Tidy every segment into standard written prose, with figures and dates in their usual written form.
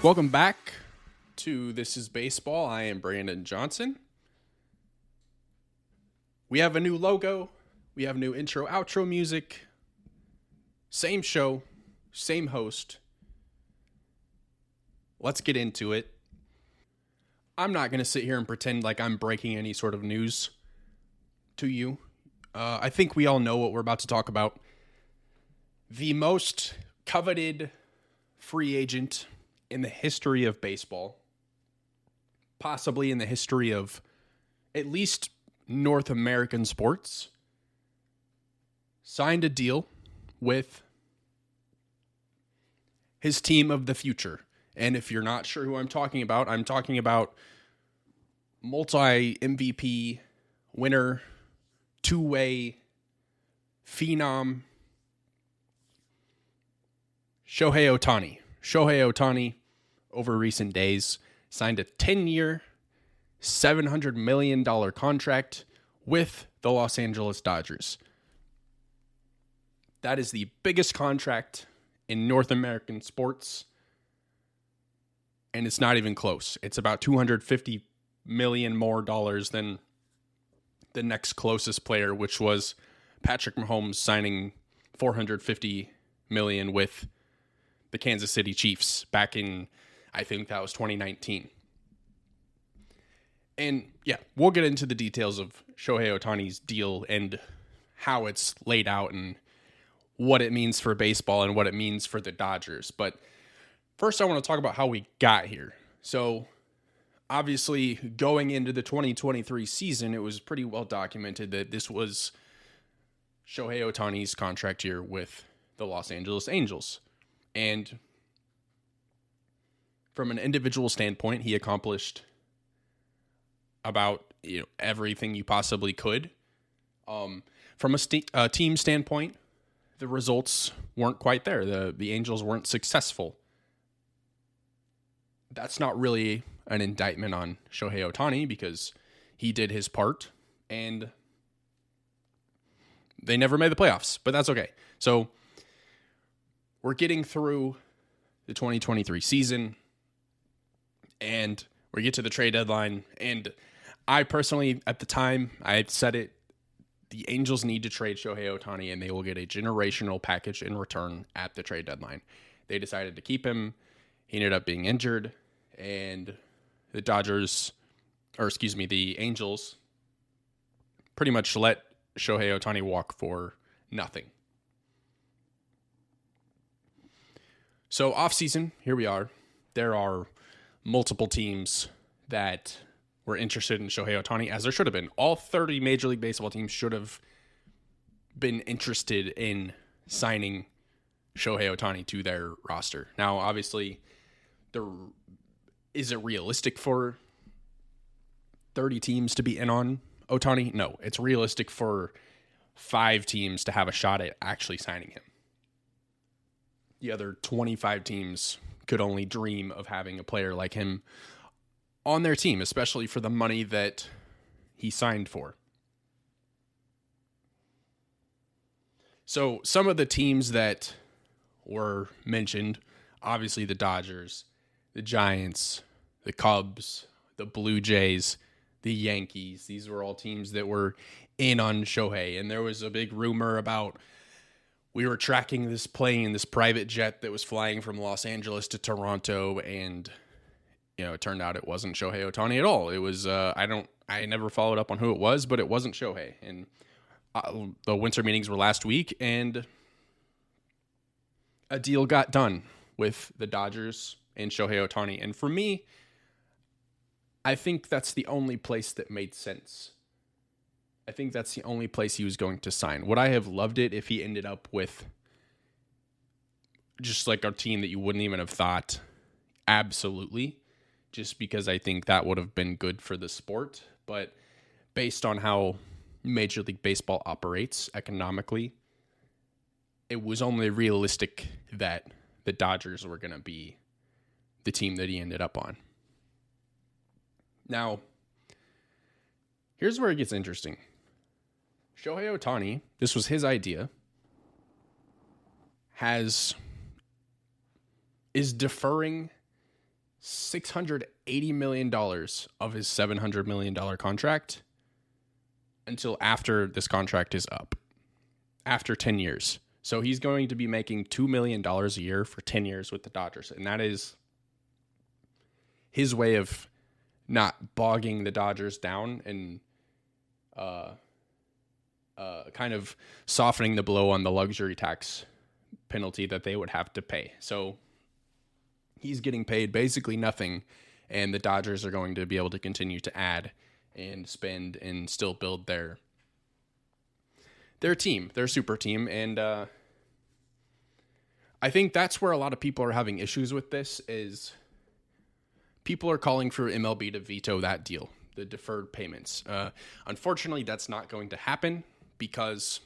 Welcome back to This is Baseball. I am Brandon Johnson. We have a new logo. We have new intro, outro music. Same show, same host. Let's get into it. I'm not going to sit here and pretend like I'm breaking any sort of news to you. I think we all know what we're about to talk about. The most coveted free agent in the history of baseball, possibly in the history of at least North American sports, signed a deal with his team of the future. And if you're not sure who I'm talking about multi-MVP winner, two-way phenom, Shohei Ohtani. Shohei Ohtani, over recent days, signed a 10-year, $700 million contract with the Los Angeles Dodgers. That is the biggest contract in North American sports, and it's not even close. It's about $250 million more dollars than the next closest player, which was Patrick Mahomes signing $450 million with the Kansas City Chiefs back in, I think that was 2019. And yeah, we'll get into the details of Shohei Ohtani's deal and how it's laid out and what it means for baseball and what it means for the Dodgers. But first, I want to talk about how we got here. So obviously, going into the 2023 season, it was pretty well documented that this was Shohei Ohtani's contract year with the Los Angeles Angels. And from an individual standpoint, he accomplished about everything you possibly could. From a team standpoint, the results weren't quite there. The Angels weren't successful. That's not really an indictment on Shohei Ohtani because he did his part and they never made the playoffs, but that's okay. So we're getting through the 2023 season and we get to the trade deadline. And I personally, at the time, I had said it, the Angels need to trade Shohei Ohtani and they will get a generational package in return at the trade deadline. They decided to keep him. He ended up being injured and the Angels pretty much let Shohei Ohtani walk for nothing. So offseason, here we are. There are multiple teams that were interested in Shohei Ohtani, as there should have been. All 30 Major League Baseball teams should have been interested in signing Shohei Ohtani to their roster. Now, obviously, is it realistic for 30 teams to be in on Ohtani? No, it's realistic for 5 teams to have a shot at actually signing him. The other 25 teams could only dream of having a player like him on their team, especially for the money that he signed for. So some of the teams that were mentioned, obviously the Dodgers, the Giants, the Cubs, the Blue Jays, the Yankees. These were all teams that were in on Shohei. And there was a big rumor about we were tracking this plane, this private jet that was flying from Los Angeles to Toronto, and it turned out it wasn't Shohei Ohtani at all. It was I never followed up on who it was, but it wasn't Shohei. And the winter meetings were last week, and a deal got done with the Dodgers and Shohei Ohtani. And for me, I think that's the only place that made sense. I think that's the only place he was going to sign. Would I have loved it if he ended up with just like a team that you wouldn't even have thought? Absolutely. Just because I think that would have been good for the sport. But based on how Major League Baseball operates economically, it was only realistic that the Dodgers were going to be the team that he ended up on. Now, here's where it gets interesting. Shohei Ohtani, this was his idea, is deferring $680 million of his $700 million contract until after this contract is up, after 10 years. So he's going to be making $2 million a year for 10 years with the Dodgers. And that is his way of not bogging the Dodgers down and kind of softening the blow on the luxury tax penalty that they would have to pay. So he's getting paid basically nothing, and the Dodgers are going to be able to continue to add and spend and still build their team, their super team. And I think that's where a lot of people are having issues with this, is people are calling for MLB to veto that deal, the deferred payments. Unfortunately, that's not going to happen because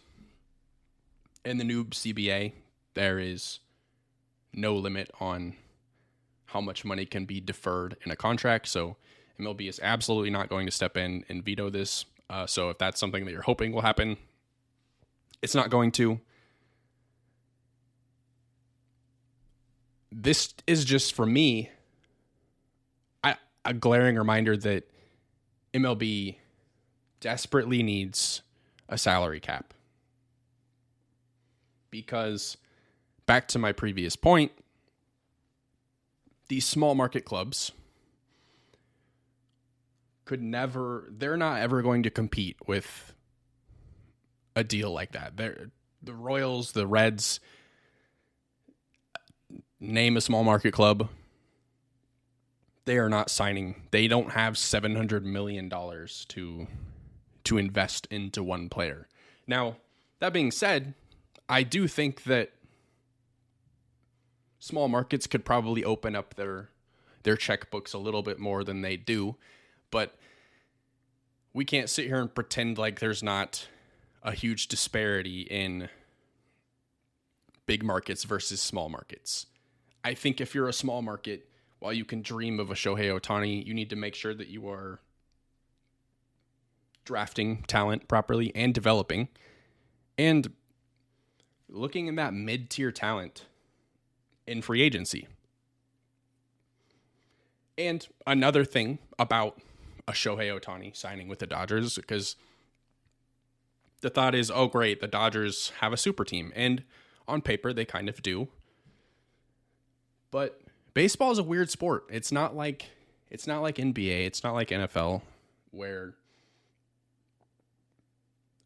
in the new CBA, there is no limit on how much money can be deferred in a contract. So MLB is absolutely not going to step in and veto this. So if that's something that you're hoping will happen, it's not going to. This is just, for me, a glaring reminder that MLB desperately needs a salary cap. Because, back to my previous point, these small market clubs they're not ever going to compete with a deal like that. The Royals, the Reds, name a small market club, they are not signing. They don't have $700 million to invest into one player. Now, that being said, I do think that small markets could probably open up their checkbooks a little bit more than they do, but we can't sit here and pretend like there's not a huge disparity in big markets versus small markets. I think if you're a small market, while you can dream of a Shohei Ohtani, you need to make sure that you are drafting talent properly and developing and looking in that mid-tier talent in free agency. And another thing about a Shohei Ohtani signing with the Dodgers, because the thought is, oh great, the Dodgers have a super team, and on paper they kind of do. But baseball is a weird sport. It's not like NBA, it's not like NFL, where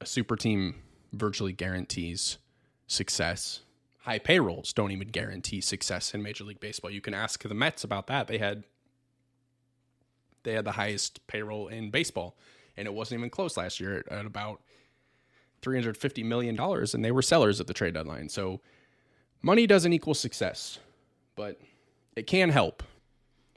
a super team virtually guarantees success. High payrolls don't even guarantee success in Major League Baseball. You can ask the Mets about that. They had the highest payroll in baseball, and it wasn't even close last year at about $350 million, and they were sellers at the trade deadline. So money doesn't equal success, but it can help.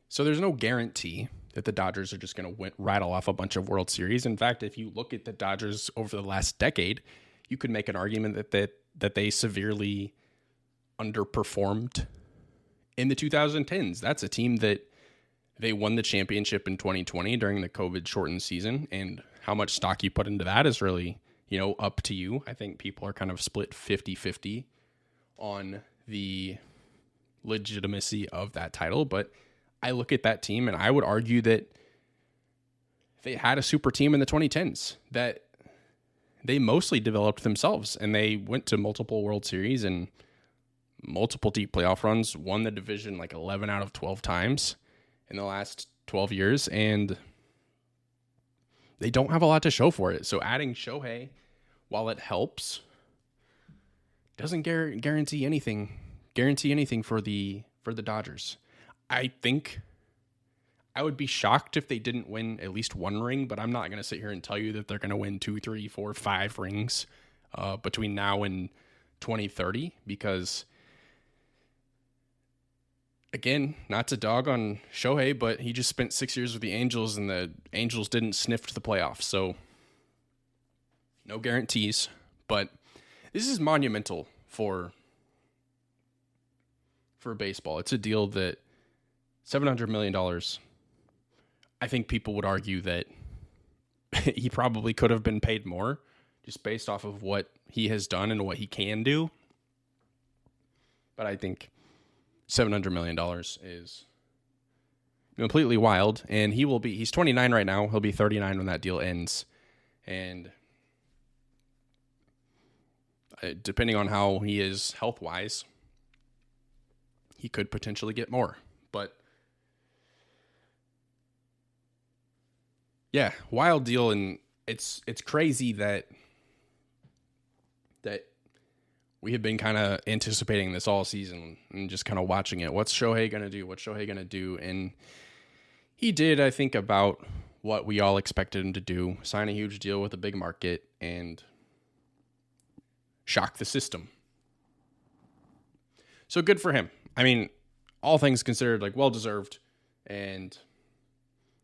So there's no guarantee that the Dodgers are just going to rattle off a bunch of World Series. In fact, if you look at the Dodgers over the last decade, you could make an argument that they severely underperformed in the 2010s. That's a team that they won the championship in 2020 during the COVID-shortened season, and how much stock you put into that is really, up to you. I think people are kind of split 50-50 on the legitimacy of that title, but I look at that team and I would argue that they had a super team in the 2010s that they mostly developed themselves, and they went to multiple World Series and multiple deep playoff runs, won the division like 11 out of 12 times in the last 12 years, and they don't have a lot to show for it. So adding Shohei, while it helps, doesn't guarantee anything for the Dodgers. I think I would be shocked if they didn't win at least one ring, but I'm not going to sit here and tell you that they're going to win 2, 3, 4, 5 rings between now and 2030, because again, not to dog on Shohei, but he just spent 6 years with the Angels, and the Angels didn't sniff the playoffs. So no guarantees, but this is monumental for baseball. It's a deal that $700 million, I think people would argue that he probably could have been paid more just based off of what he has done and what he can do. But I think $700 million is completely wild. And he's 29 right now. He'll be 39 when that deal ends. And depending on how he is health-wise, he could potentially get more. But yeah, wild deal. And it's crazy that we have been kind of anticipating this all season and just kind of watching it. What's Shohei going to do? What's Shohei going to do? And he did, I think, about what we all expected him to do. Sign a huge deal with a big market and shock the system. So good for him. I mean, all things considered, like, well-deserved, and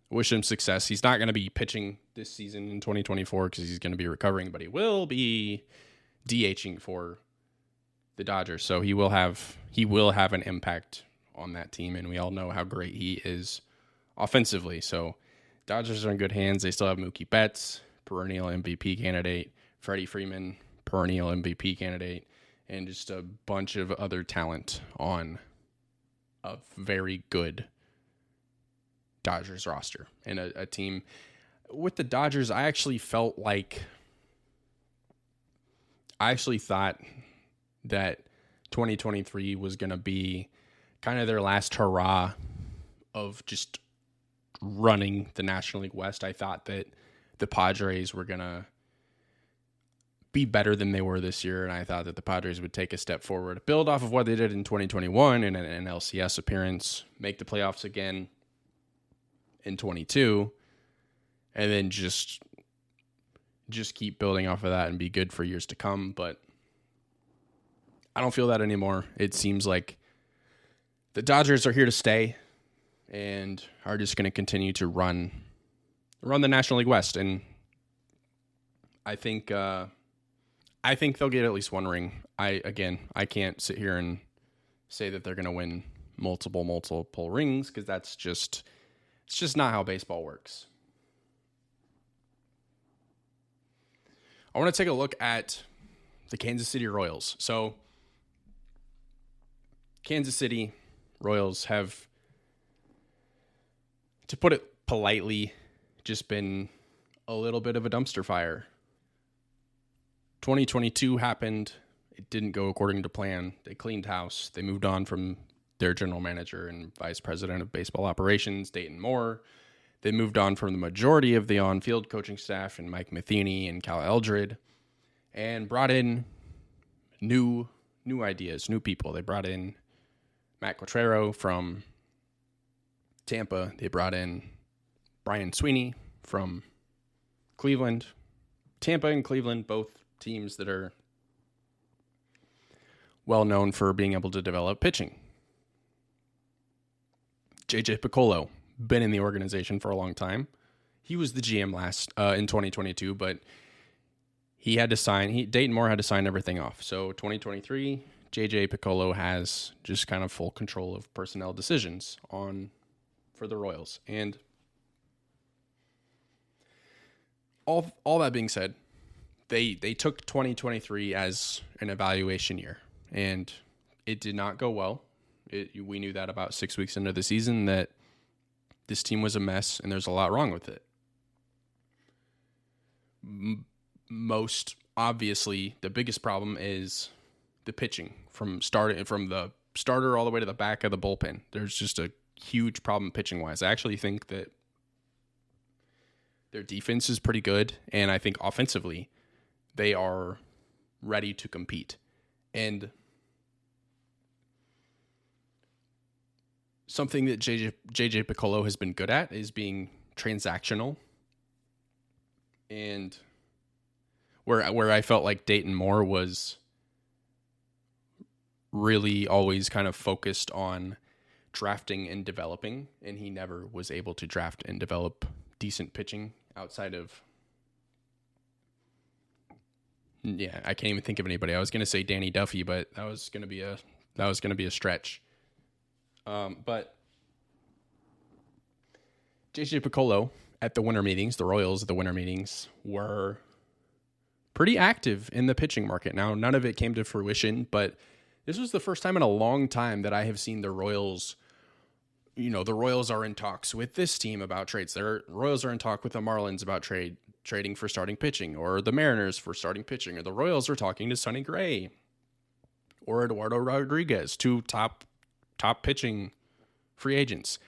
wish him success. He's not going to be pitching this season in 2024 because he's going to be recovering, but he will be DHing for the Dodgers. So he will have an impact on that team, and we all know how great he is offensively. So Dodgers are in good hands. They still have Mookie Betts, perennial MVP candidate, Freddie Freeman, perennial MVP candidate, and just a bunch of other talent on a very good Dodgers roster. And a team with the Dodgers, I actually thought that 2023 was going to be kind of their last hurrah of just running the National League West. I thought that the Padres were going to be better than they were this year, and I thought that the Padres would take a step forward, build off of what they did in 2021 in an LCS appearance, make the playoffs again in 22, and then just keep building off of that and be good for years to come. But I don't feel that anymore. It seems like the Dodgers are here to stay and are just going to continue to run the National League West. And I think they'll get at least one ring. I can't sit here and say that they're going to win multiple rings, because it's just not how baseball works. I want to take a look at the Kansas City Royals. So Kansas City Royals have, to put it politely, just been a little bit of a dumpster fire. 2022 happened. It didn't go according to plan. They cleaned house. They moved on from their general manager and vice president of baseball operations, Dayton Moore. They moved on from the majority of the on-field coaching staff and Mike Matheny and Cal Eldred, and brought in new ideas, new people. They brought in Matt Quatrero from Tampa. They brought in Brian Sweeney from Cleveland. Tampa and Cleveland, both teams that are well known for being able to develop pitching. JJ Piccolo, been in the organization for a long time. He was the GM in 2022, but Dayton Moore had to sign everything off. So 2023, JJ Piccolo has just kind of full control of personnel decisions for the Royals. And all that being said, they took 2023 as an evaluation year, and it did not go well. We knew that about 6 weeks into the season, that this team was a mess and there's a lot wrong with it. Most obviously, the biggest problem is the pitching from the starter all the way to the back of the bullpen. There's just a huge problem pitching wise. I actually think that their defense is pretty good, and I think offensively they are ready to compete. And something that JJ Piccolo has been good at is being transactional. And where I felt like Dayton Moore was really always kind of focused on drafting and developing, and he never was able to draft and develop decent pitching outside of, I can't even think of anybody. I was going to say Danny Duffy, but that was going to be a stretch. But JJ Piccolo at the winter meetings, the Royals at the winter meetings, were pretty active in the pitching market. Now, none of it came to fruition, but this was the first time in a long time that I have seen the Royals the Royals are in talks with this team about trades. The Royals are in talk with the Marlins about trading for starting pitching, or the Mariners for starting pitching, or the Royals are talking to Sonny Gray or Eduardo Rodriguez, two top pitching free agents.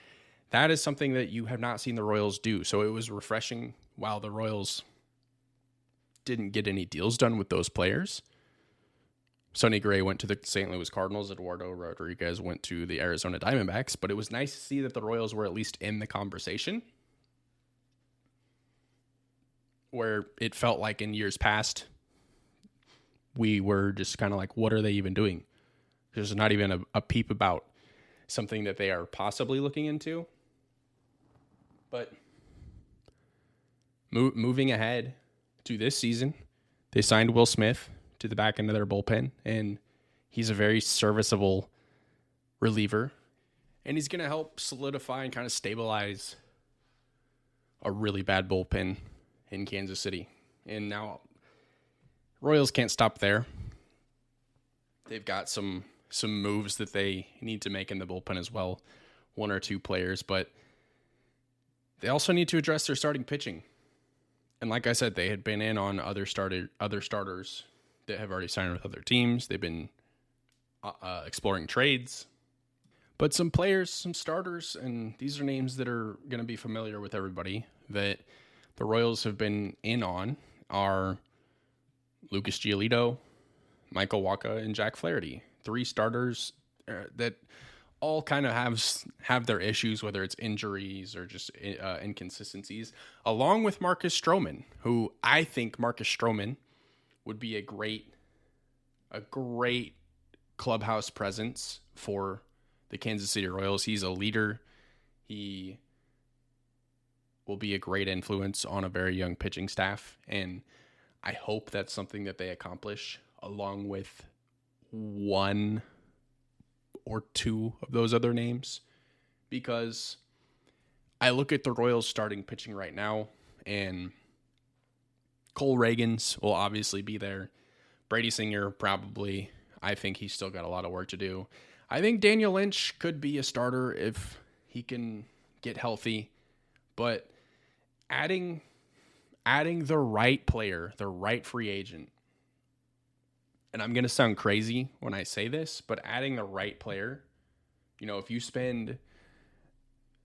That is something that you have not seen the Royals do. So it was refreshing while the Royals didn't get any deals done with those players. Sonny Gray went to the St. Louis Cardinals. Eduardo Rodriguez went to the Arizona Diamondbacks. But it was nice to see that the Royals were at least in the conversation, where it felt like in years past, we were just kind of like, what are they even doing? There's not even a peep about something that they are possibly looking into. But moving ahead to this season, they signed Will Smith to the back end of their bullpen, and he's a very serviceable reliever, and he's going to help solidify and kind of stabilize a really bad bullpen in Kansas City. And now Royals can't stop there. They've got some moves that they need to make in the bullpen as well, one or two players, but they also need to address their starting pitching. And like I said, they had been in on other starters that have already signed with other teams. They've been exploring trades. But some players, some starters, and these are names that are going to be familiar with everybody that the Royals have been in on are Lucas Giolito, Michael Wacha, and Jack Flaherty. Three starters that all kind of have their issues, whether it's injuries or just inconsistencies, along with Marcus Stroman, who I think Marcus Stroman would be a great clubhouse presence for the Kansas City Royals. He's a leader. He will be a great influence on a very young pitching staff, and I hope that's something that they accomplish along with one or two of those other names, because I look at the Royals starting pitching right now, and Cole Reagans will obviously be there. Brady Singer, probably. I think he's still got a lot of work to do. I think Daniel Lynch could be a starter if he can get healthy, but adding the right player, the right free agent, and I'm going to sound crazy when I say this, but adding the right player, if you spend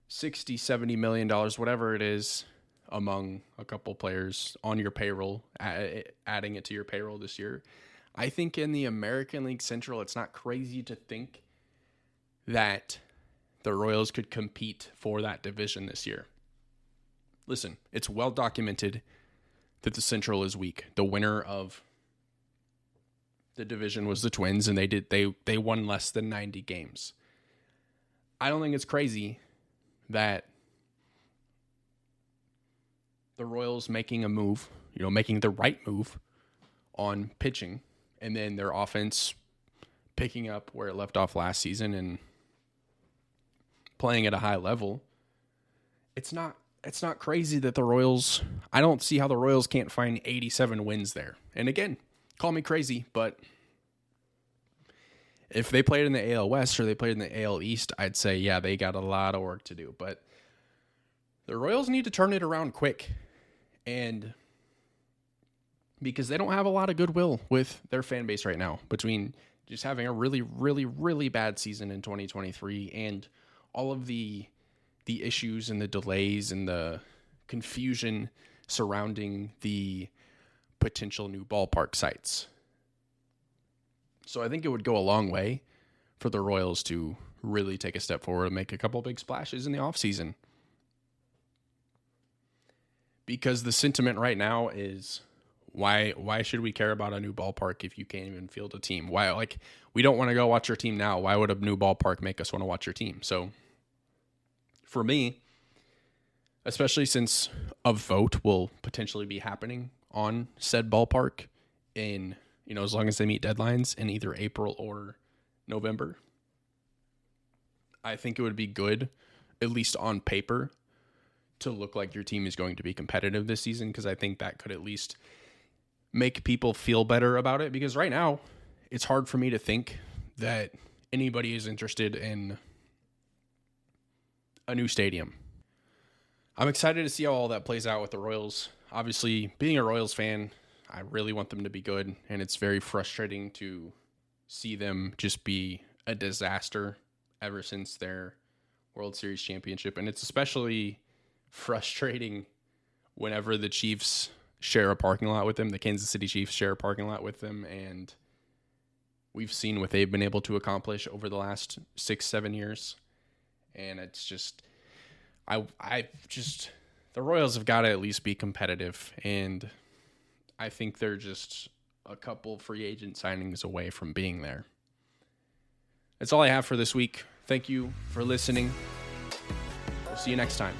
$60, $70 million, whatever it is, among a couple players on your payroll, adding it to your payroll this year, I think in the American League Central, it's not crazy to think that the Royals could compete for that division this year. Listen, it's well documented that the Central is weak. The winner of the division was the Twins, and they won less than 90 games. I don't think it's crazy that the Royals making a move, making the right move on pitching, and then their offense picking up where it left off last season and playing at a high level. It's not crazy that the Royals, I don't see how the Royals can't find 87 wins there. And again, call me crazy, but if they played in the AL West or they played in the AL East, I'd say, yeah, they got a lot of work to do. But the Royals need to turn it around quick, and because they don't have a lot of goodwill with their fan base right now, between just having a really, really, really bad season in 2023 and all of the issues and the delays and the confusion surrounding the potential new ballpark sites. So I think it would go a long way for the Royals to really take a step forward and make a couple big splashes in the offseason. Because the sentiment right now is, why should we care about a new ballpark if you can't even field a team? Why, we don't want to go watch your team now. Why would a new ballpark make us want to watch your team? So for me, especially since a vote will potentially be happening on said ballpark in, as long as they meet deadlines in either April or November, I think it would be good, at least on paper, to look like your team is going to be competitive this season, because I think that could at least make people feel better about it. Because right now, it's hard for me to think that anybody is interested in a new stadium. I'm excited to see how all that plays out with the Royals. Obviously, being a Royals fan, I really want them to be good, and it's very frustrating to see them just be a disaster ever since their World Series championship. And it's especially frustrating whenever the Chiefs share a parking lot with them, the Kansas City Chiefs share a parking lot with them, and we've seen what they've been able to accomplish over the last 6-7 years. And it's just, the Royals have got to at least be competitive, and I think they're just a couple free agent signings away from being there. That's all I have for this week. Thank you for listening. We'll see you next time.